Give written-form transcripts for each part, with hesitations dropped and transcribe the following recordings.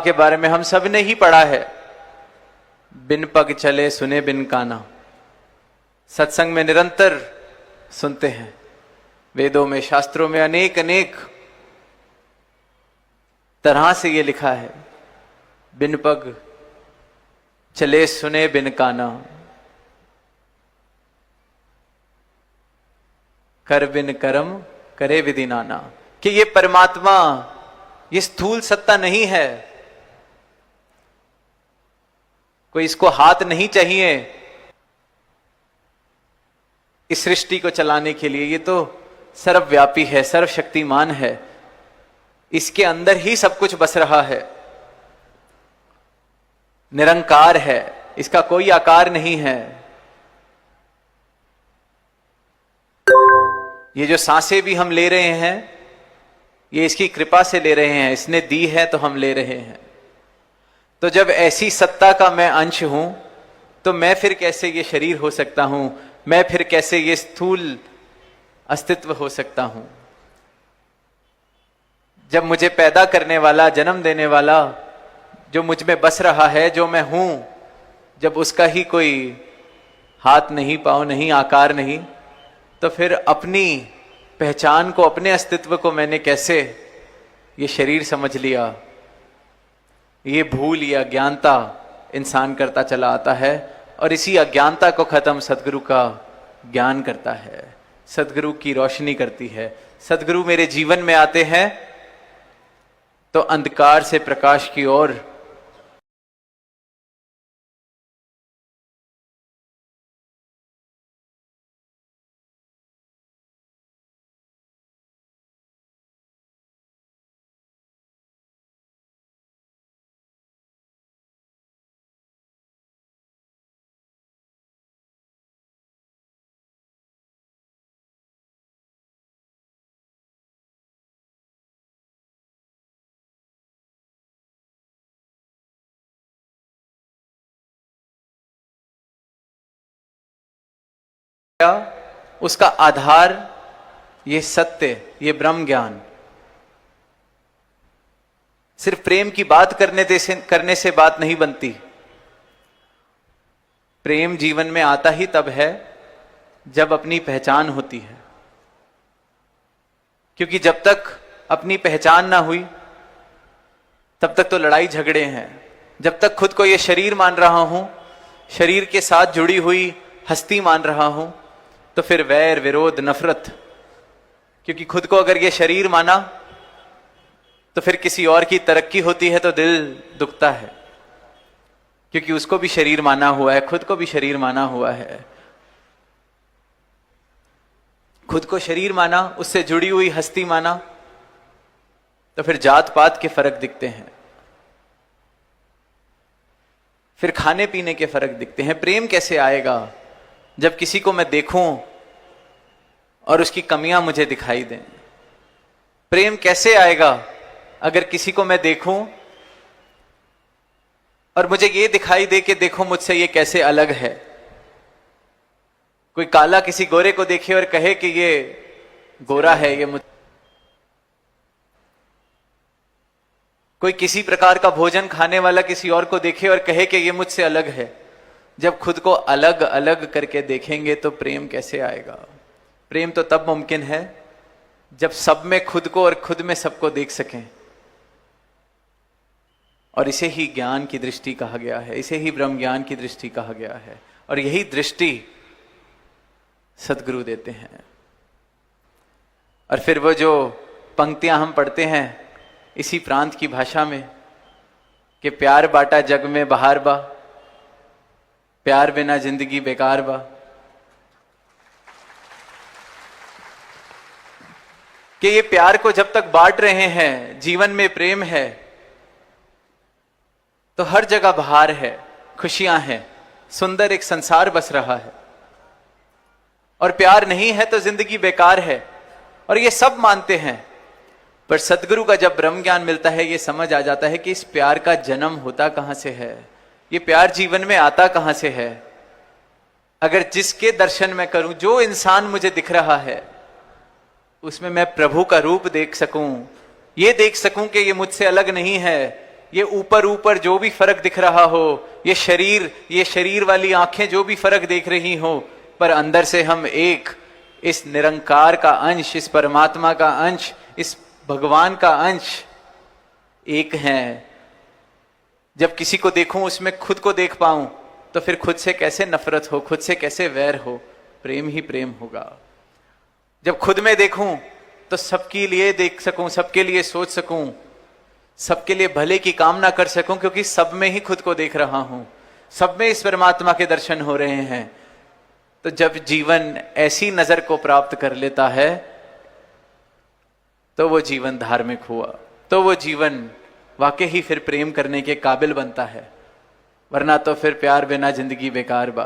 के बारे में हम सब ने ही पढ़ा है, बिन पग चले सुने बिन काना। सत्संग में निरंतर सुनते हैं, वेदों में शास्त्रों में अनेक अनेक तरह से ये लिखा है, बिन पग चले सुने बिन काना, कर बिन कर्म करे विधि नाना। कि ये परमात्मा ये स्थूल सत्ता नहीं है, कोई इसको हाथ नहीं चाहिए इस सृष्टि को चलाने के लिए। ये तो सर्वव्यापी है, सर्वशक्तिमान है, इसके अंदर ही सब कुछ बस रहा है, निरंकार है, इसका कोई आकार नहीं है। ये जो सांसें भी हम ले रहे हैं ये इसकी कृपा से ले रहे हैं, इसने दी है तो हम ले रहे हैं। तो जब ऐसी सत्ता का मैं अंश हूं तो मैं फिर कैसे ये शरीर हो सकता हूं, मैं फिर कैसे ये स्थूल अस्तित्व हो सकता हूं। जब मुझे पैदा करने वाला, जन्म देने वाला जो मुझ में बस रहा है, जो मैं हूं, जब उसका ही कोई हाथ नहीं, पांव नहीं, आकार नहीं, तो फिर अपनी पहचान को, अपने अस्तित्व को मैंने कैसे ये शरीर समझ लिया। ये भूल या अज्ञानता इंसान करता चला आता है और इसी अज्ञानता को खत्म सदगुरु का ज्ञान करता है, सदगुरु की रोशनी करती है। सदगुरु मेरे जीवन में आते हैं तो अंधकार से प्रकाश की ओर उसका आधार ये सत्य, ये ब्रह्म ज्ञान। सिर्फ प्रेम की बात करने से बात नहीं बनती। प्रेम जीवन में आता ही तब है जब अपनी पहचान होती है, क्योंकि जब तक अपनी पहचान ना हुई तब तक तो लड़ाई झगड़े हैं। जब तक खुद को ये शरीर मान रहा हूं, शरीर के साथ जुड़ी हुई हस्ती मान रहा हूं, तो फिर वैर, विरोध, नफरत। क्योंकि खुद को अगर ये शरीर माना तो फिर किसी और की तरक्की होती है तो दिल दुखता है, क्योंकि उसको भी शरीर माना हुआ है, खुद को भी शरीर माना हुआ है। खुद को शरीर माना, उससे जुड़ी हुई हस्ती माना, तो फिर जात पात के फर्क दिखते हैं, फिर खाने पीने के फर्क दिखते हैं। प्रेम कैसे आएगा जब किसी को मैं देखूं और उसकी कमियां मुझे दिखाई दें? प्रेम कैसे आएगा अगर किसी को मैं देखूं और मुझे ये दिखाई दे कि देखो मुझसे ये कैसे अलग है? कोई काला किसी गोरे को देखे और कहे कि ये गोरा है, ये कोई किसी प्रकार का भोजन खाने वाला किसी और को देखे और कहे कि ये मुझसे अलग है। जब खुद को अलग अलग करके देखेंगे तो प्रेम कैसे आएगा? प्रेम तो तब मुमकिन है जब सब में खुद को और खुद में सबको देख सकें। और इसे ही ज्ञान की दृष्टि कहा गया है, इसे ही ब्रह्म ज्ञान की दृष्टि कहा गया है। और यही दृष्टि सद्गुरु देते हैं। और फिर वो जो पंक्तियां हम पढ़ते हैं इसी प्रांत की भाषा में कि प्यार बाटा जग में बहार बा, प्यार बिना जिंदगी बेकार बा। कि ये प्यार को जब तक बांट रहे हैं, जीवन में प्रेम है, तो हर जगह बहार है, खुशियां हैं, सुंदर एक संसार बस रहा है। और प्यार नहीं है तो जिंदगी बेकार है, और ये सब मानते हैं। पर सदगुरु का जब ब्रह्म ज्ञान मिलता है, ये समझ आ जाता है कि इस प्यार का जन्म होता कहां से है, ये प्यार जीवन में आता कहां से है। अगर जिसके दर्शन मैं करूं, जो इंसान मुझे दिख रहा है, उसमें मैं प्रभु का रूप देख सकूं, ये देख सकूं कि ये मुझसे अलग नहीं है, ये ऊपर ऊपर जो भी फर्क दिख रहा हो, ये शरीर वाली आंखें जो भी फर्क देख रही हो, पर अंदर से हम एक इस निरंकार का अंश, इस परमात्मा का अंश, इस भगवान का अंश एक हैं। जब किसी को देखूं उसमें खुद को देख पाऊं, तो फिर खुद से कैसे नफरत हो, खुद से कैसे वैर हो, प्रेम ही प्रेम होगा। जब खुद में देखूं तो सबके लिए देख सकूं, सबके लिए सोच सकूं, सबके लिए भले की कामना कर सकूं, क्योंकि सब में ही खुद को देख रहा हूं, सब में इस परमात्मा के दर्शन हो रहे हैं। तो जब जीवन ऐसी नजर को प्राप्त कर लेता है, तो वो जीवन धार्मिक हुआ, तो वो जीवन वाकई ही फिर प्रेम करने के काबिल बनता है, वरना तो फिर प्यार बिना जिंदगी बेकार बा।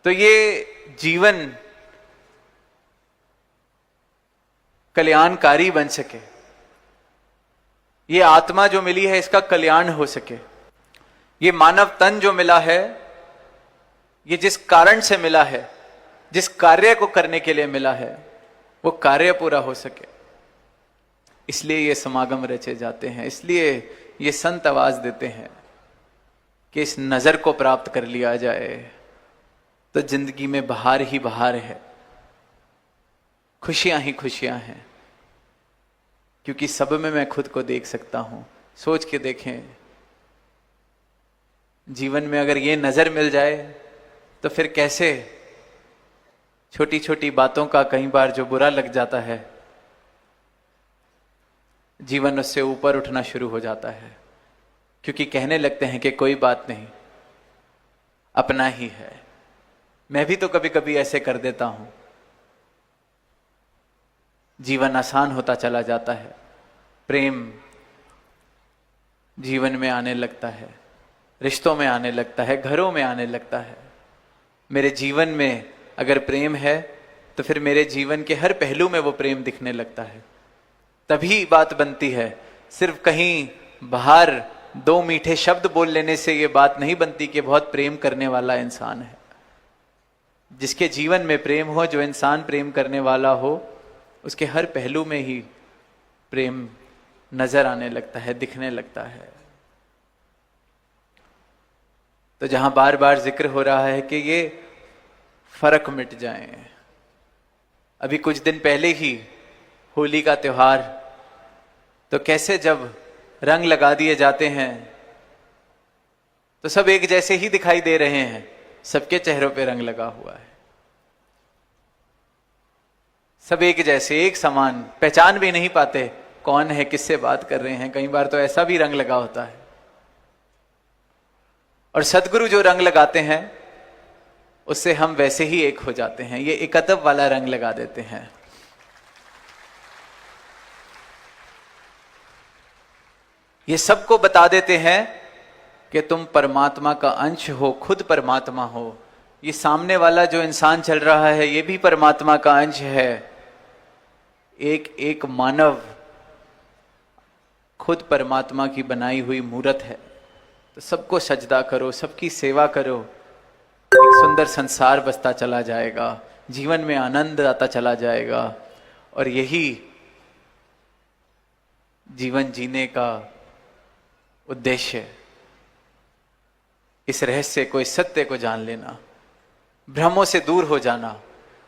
तो ये जीवन कल्याणकारी बन सके, ये आत्मा जो मिली है इसका कल्याण हो सके, ये मानव तन जो मिला है, ये जिस कारण से मिला है, जिस कार्य को करने के लिए मिला है, वो कार्य पूरा हो सके, इसलिए ये समागम रचे जाते हैं। इसलिए ये संत आवाज देते हैं कि इस नजर को प्राप्त कर लिया जाए तो जिंदगी में बहार ही बहार है, खुशियां ही खुशियां हैं, क्योंकि सब में मैं खुद को देख सकता हूं। सोच के देखें, जीवन में अगर ये नजर मिल जाए तो फिर कैसे छोटी छोटी बातों का कई बार जो बुरा लग जाता है, जीवन उससे ऊपर उठना शुरू हो जाता है, क्योंकि कहने लगते हैं कि कोई बात नहीं, अपना ही है। मैं भी तो कभी कभी ऐसे कर देता हूं। जीवन आसान होता चला जाता है, प्रेम जीवन में आने लगता है, रिश्तों में आने लगता है, घरों में आने लगता है। मेरे जीवन में अगर प्रेम है तो फिर मेरे जीवन के हर पहलू में वो प्रेम दिखने लगता है। तभी बात बनती है। सिर्फ कहीं बाहर दो मीठे शब्द बोल लेने से ये बात नहीं बनती कि बहुत प्रेम करने वाला इंसान है। जिसके जीवन में प्रेम हो, जो इंसान प्रेम करने वाला हो, उसके हर पहलू में ही प्रेम नजर आने लगता है, दिखने लगता है। तो जहां बार बार जिक्र हो रहा है कि ये फर्क मिट जाए, अभी कुछ दिन पहले ही होली का त्योहार, तो कैसे जब रंग लगा दिए जाते हैं तो सब एक जैसे ही दिखाई दे रहे हैं, सबके चेहरों पे रंग लगा हुआ है, सब एक जैसे, एक समान, पहचान भी नहीं पाते कौन है, किससे बात कर रहे हैं। कई बार तो ऐसा भी रंग लगा होता है। और सदगुरु जो रंग लगाते हैं उससे हम वैसे ही एक हो जाते हैं। ये एकत्व वाला रंग लगा देते हैं। ये सबको बता देते हैं कि तुम परमात्मा का अंश हो, खुद परमात्मा हो। ये सामने वाला जो इंसान चल रहा है ये भी परमात्मा का अंश है। एक एक मानव खुद परमात्मा की बनाई हुई मूर्त है। तो सबको सजदा करो, सबकी सेवा करो, एक सुंदर संसार बसता चला जाएगा, जीवन में आनंद आता चला जाएगा। और यही जीवन जीने का उद्देश्य, इस रहस्य को, इस सत्य को जान लेना, भ्रमों से दूर हो जाना।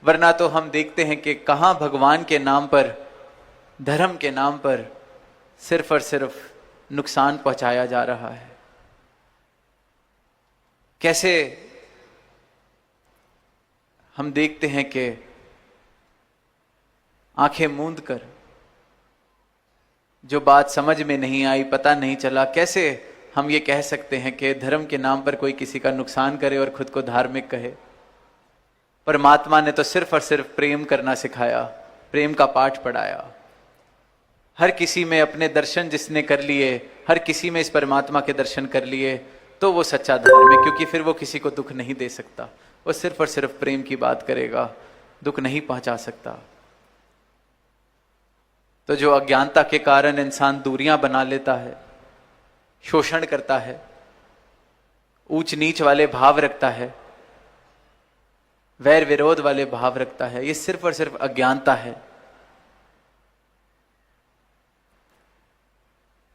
वरना तो हम देखते हैं कि कहां भगवान के नाम पर, धर्म के नाम पर सिर्फ और सिर्फ नुकसान पहुंचाया जा रहा है। कैसे हम देखते हैं कि आंखें मूंद कर, जो बात समझ में नहीं आई, पता नहीं चला, कैसे हम ये कह सकते हैं कि धर्म के नाम पर कोई किसी का नुकसान करे और खुद को धार्मिक कहे। परमात्मा ने तो सिर्फ और सिर्फ प्रेम करना सिखाया, प्रेम का पाठ पढ़ाया। हर किसी में अपने दर्शन जिसने कर लिए, हर किसी में इस परमात्मा के दर्शन कर लिए, तो वो सच्चा धार्मिक, क्योंकि फिर वो किसी को दुख नहीं दे सकता। वो सिर्फ और सिर्फ प्रेम की बात करेगा, दुख नहीं पहुंचा सकता। तो जो अज्ञानता के कारण इंसान दूरियां बना लेता है, शोषण करता है, ऊंच नीच वाले भाव रखता है, वैर विरोध वाले भाव रखता है, ये सिर्फ और सिर्फ अज्ञानता है।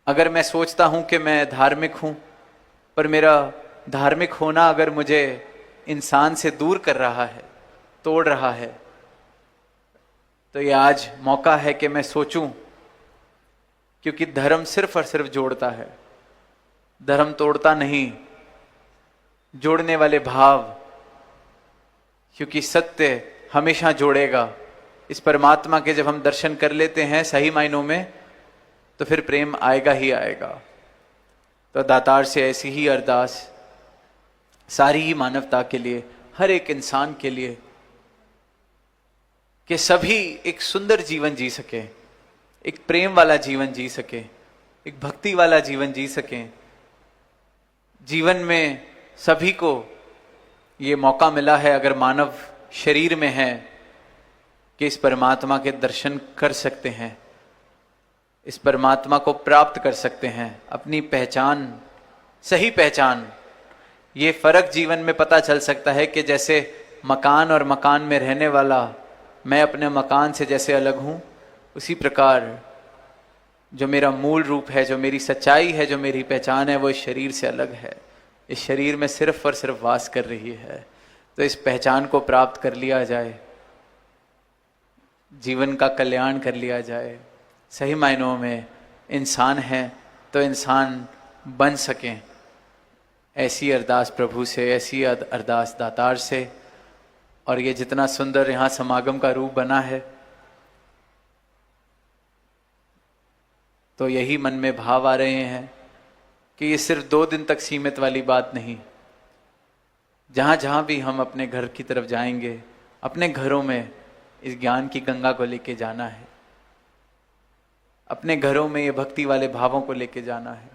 अगर मैं सोचता हूं कि मैं धार्मिक हूं, पर मेरा धार्मिक होना अगर मुझे इंसान से दूर कर रहा है, तोड़ रहा है, तो ये आज मौका है कि मैं सोचूं, क्योंकि धर्म सिर्फ और सिर्फ जोड़ता है, धर्म तोड़ता नहीं। जोड़ने वाले भाव, क्योंकि सत्य हमेशा जोड़ेगा। इस परमात्मा के जब हम दर्शन कर लेते हैं सही मायनों में, तो फिर प्रेम आएगा ही आएगा। तो दातार से ऐसी ही अरदास सारी ही मानवता के लिए, हर एक इंसान के लिए, कि सभी एक सुंदर जीवन जी सके, एक प्रेम वाला जीवन जी सके, एक भक्ति वाला जीवन जी सके। जीवन में सभी को ये मौका मिला है, अगर मानव शरीर में है, कि इस परमात्मा के दर्शन कर सकते हैं, इस परमात्मा को प्राप्त कर सकते हैं, अपनी पहचान, सही पहचान। ये फर्क जीवन में पता चल सकता है कि जैसे मकान और मकान में रहने वाला, मैं अपने मकान से जैसे अलग हूं, उसी प्रकार जो मेरा मूल रूप है, जो मेरी सच्चाई है, जो मेरी पहचान है, वो इस शरीर से अलग है। इस शरीर में सिर्फ और सिर्फ वास कर रही है। तो इस पहचान को प्राप्त कर लिया जाए, जीवन का कल्याण कर लिया जाए। सही मायनों में इंसान है तो इंसान बन सकें, ऐसी अरदास प्रभु से, ऐसी अरदास दातार से। और ये जितना सुंदर यहाँ समागम का रूप बना है, तो यही मन में भाव आ रहे हैं कि ये सिर्फ 2 दिन तक सीमित वाली बात नहीं। जहां जहां भी हम अपने घर की तरफ जाएंगे, अपने घरों में इस ज्ञान की गंगा को लेके जाना है, अपने घरों में ये भक्ति वाले भावों को लेके जाना है,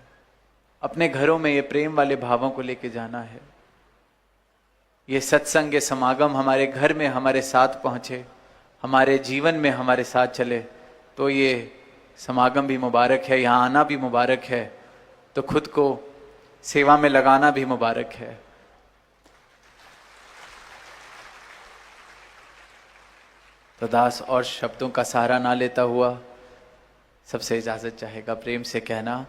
अपने घरों में ये प्रेम वाले भावों को लेके जाना है। ये सत्संग, ये समागम हमारे घर में हमारे साथ पहुंचे, हमारे जीवन में हमारे साथ चले, तो ये समागम भी मुबारक है, यहाँ आना भी मुबारक है, तो खुद को सेवा में लगाना भी मुबारक है। तो दास और शब्दों का सहारा ना लेता हुआ सबसे इजाजत चाहेगा, प्रेम से कहना।